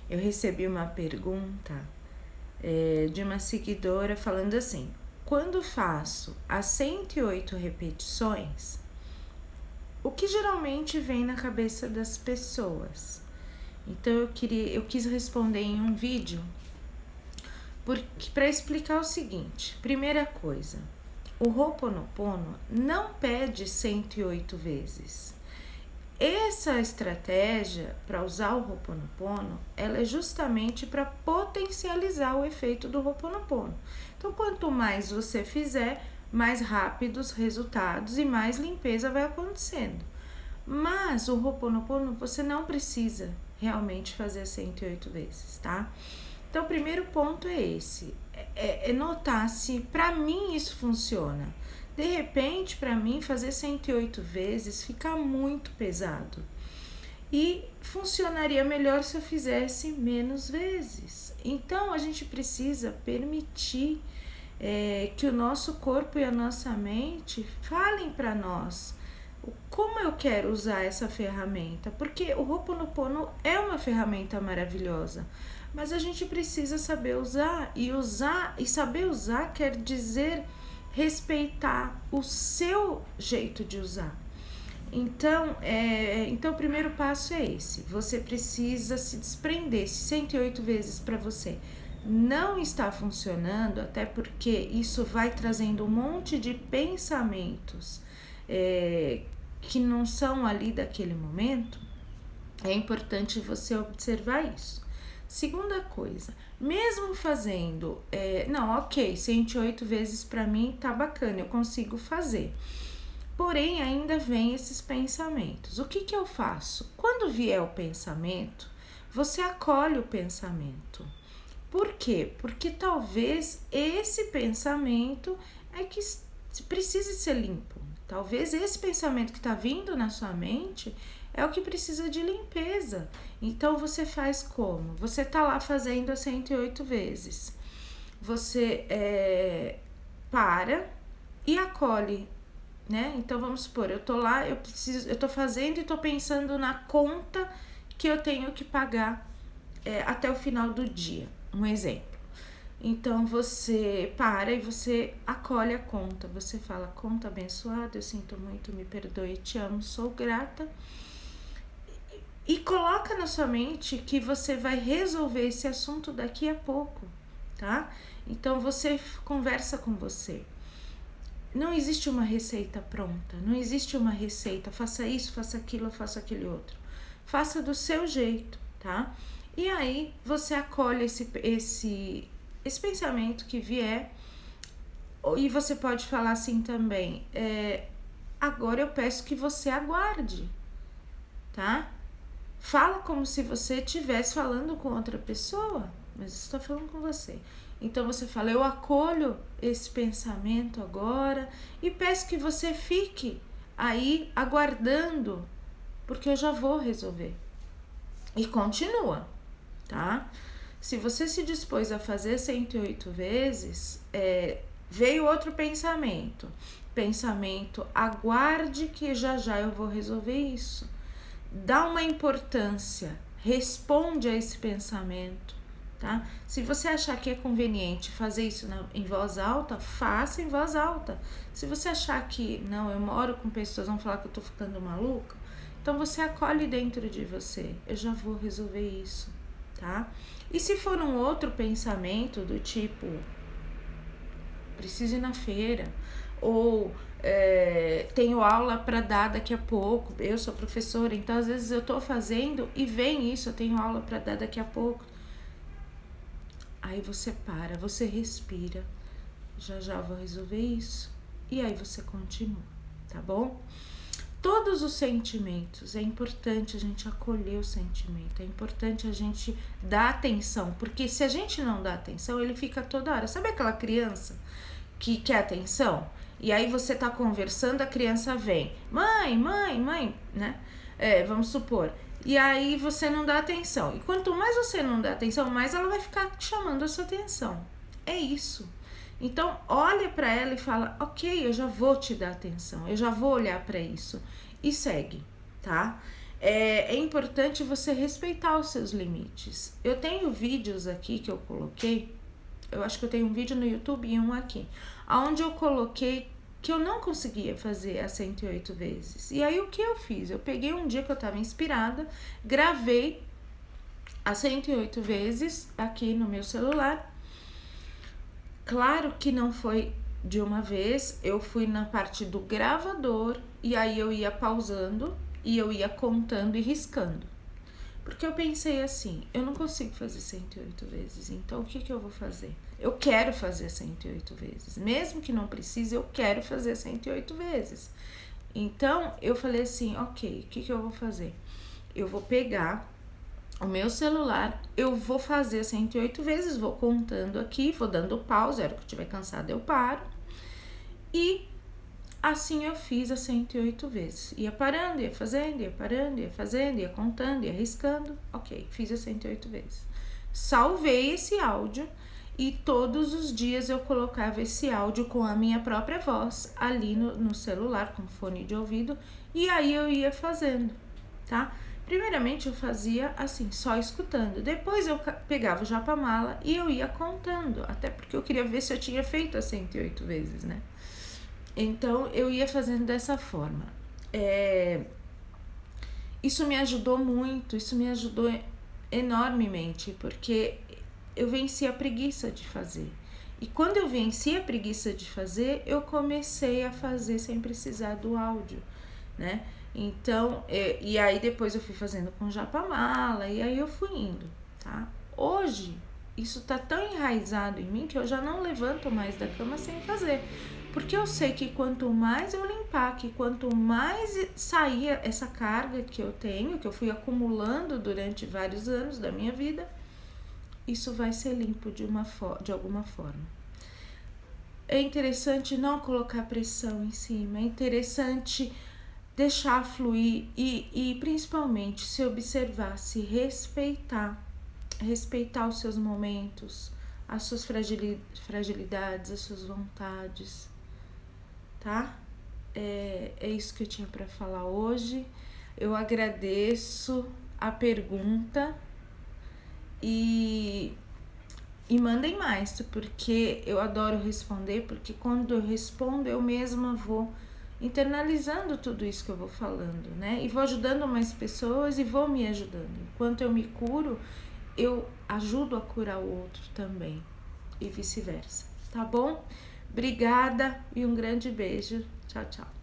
Eu recebi uma pergunta de uma seguidora falando assim: quando faço as 108 repetições, o que geralmente vem na cabeça das pessoas? Então eu quis responder em um vídeo para explicar o seguinte. Primeira coisa, o Ho'oponopono não pede 108 vezes. Essa estratégia para usar o Ho'oponopono, ela é justamente para potencializar o efeito do Ho'oponopono. Então, quanto mais você fizer, mais rápidos resultados e mais limpeza vai acontecendo. Mas o Ho'oponopono você não precisa realmente fazer 108 vezes, tá? Então, o primeiro ponto é esse, é notar se para mim isso funciona. De repente, para mim, fazer 108 vezes fica muito pesado. E funcionaria melhor se eu fizesse menos vezes. Então, a gente precisa permitir que o nosso corpo e a nossa mente falem para nós como eu quero usar essa ferramenta. Porque o Ho'oponopono é uma ferramenta maravilhosa, mas a gente precisa saber usar. E saber usar quer dizer respeitar o seu jeito de usar. Então, o primeiro passo é esse. Você precisa se desprender. Se 108 vezes para você não está funcionando, até porque isso vai trazendo um monte de pensamentos que não são ali daquele momento, é importante você observar isso. Segunda coisa, mesmo fazendo, 108 vezes para mim tá bacana, eu consigo fazer. Porém, ainda vem esses pensamentos. O que eu faço? Quando vier o pensamento, você acolhe o pensamento. Por quê? Porque talvez esse pensamento é que precise ser limpo. Talvez esse pensamento que está vindo na sua mente é o que precisa de limpeza. Então, você faz como? Você está lá fazendo as 108 vezes. Você para e acolhe, né? Então, vamos supor, eu tô lá, eu tô fazendo e tô pensando na conta que eu tenho que pagar até o final do dia. Um exemplo. Então, você para e você acolhe a conta. Você fala: conta abençoada, eu sinto muito, me perdoe, te amo, sou grata. E coloca na sua mente que você vai resolver esse assunto daqui a pouco, tá? Então, você conversa com você. Não existe uma receita pronta, não existe uma receita, faça isso, faça aquilo, faça aquele outro. Faça do seu jeito, tá? E aí, você acolhe esse pensamento que vier, e você pode falar assim também: agora eu peço que você aguarde, tá? Fala como se você estivesse falando com outra pessoa, mas estou falando com você. Então você fala: eu acolho esse pensamento agora e peço que você fique aí aguardando, porque eu já vou resolver. E continua, tá? Se você se dispôs a fazer 108 vezes, veio outro pensamento. Pensamento: aguarde que já eu vou resolver isso. Dá uma importância, responde a esse pensamento, tá? Se você achar que é conveniente fazer isso em voz alta, faça em voz alta. Se você achar que, não, eu moro com pessoas, vão falar que eu tô ficando maluca, então você acolhe dentro de você: eu já vou resolver isso, tá? E se for um outro pensamento do tipo: preciso ir na feira, ou tenho aula para dar daqui a pouco, eu sou professora, então às vezes eu tô fazendo e vem isso: eu tenho aula para dar daqui a pouco. Aí você para, você respira: já vou resolver isso. E aí você continua, tá bom? Todos os sentimentos, é importante a gente acolher o sentimento, é importante a gente dar atenção, porque se a gente não dá atenção, ele fica toda hora. Sabe aquela criança que quer atenção? E aí você tá conversando, a criança vem: mãe, né? Vamos supor. E aí você não dá atenção. E quanto mais você não dá atenção, mais ela vai ficar chamando a sua atenção. É isso. Então, olha para ela e fala: ok, eu já vou te dar atenção, eu já vou olhar para isso. E segue, tá? é importante você respeitar os seus limites. Eu tenho vídeos aqui que eu coloquei, eu acho que eu tenho um vídeo no YouTube e um aqui, onde eu coloquei que eu não conseguia fazer as 108 vezes. E aí o que eu fiz? Eu peguei um dia que eu estava inspirada, gravei as 108 vezes aqui no meu celular. Claro que não foi de uma vez, eu fui na parte do gravador e aí eu ia pausando e eu ia contando e riscando. Porque eu pensei assim, eu não consigo fazer 108 vezes, então o que eu vou fazer? Eu quero fazer 108 vezes, mesmo que não precise, eu quero fazer 108 vezes. Então eu falei assim, ok, o que eu vou fazer? Eu vou pegar o meu celular, eu vou fazer 108 vezes, vou contando aqui, vou dando pausa, a hora que eu estiver cansada eu paro. E assim eu fiz as 108 vezes. Ia parando, ia fazendo, ia parando, ia fazendo, ia contando, ia riscando. Ok, fiz as 108 vezes. Salvei esse áudio e todos os dias eu colocava esse áudio com a minha própria voz ali no celular, com fone de ouvido, e aí eu ia fazendo, tá? Primeiramente eu fazia assim, só escutando. Depois eu pegava o Japamala e eu ia contando, até porque eu queria ver se eu tinha feito as 108 vezes, né? Então eu ia fazendo dessa forma. Isso me ajudou muito, isso me ajudou enormemente, porque eu venci a preguiça de fazer. E quando eu venci a preguiça de fazer, eu comecei a fazer sem precisar do áudio, né? Então, e aí depois eu fui fazendo com Japamala, e aí eu fui indo, tá? Hoje, isso tá tão enraizado em mim que eu já não levanto mais da cama sem fazer. Porque eu sei que quanto mais eu limpar, que quanto mais sair essa carga que eu tenho, que eu fui acumulando durante vários anos da minha vida, isso vai ser limpo de alguma forma. É interessante não colocar pressão em cima, é interessante deixar fluir e principalmente se observar, se respeitar os seus momentos, as suas fragilidades, as suas vontades, tá? É isso que eu tinha para falar hoje. Eu agradeço a pergunta e mandem mais, porque eu adoro responder, porque quando eu respondo eu mesma vou internalizando tudo isso que eu vou falando, né? E vou ajudando mais pessoas e vou me ajudando. Enquanto eu me curo, eu ajudo a curar o outro também e vice-versa, tá bom? Obrigada e um grande beijo. Tchau, tchau.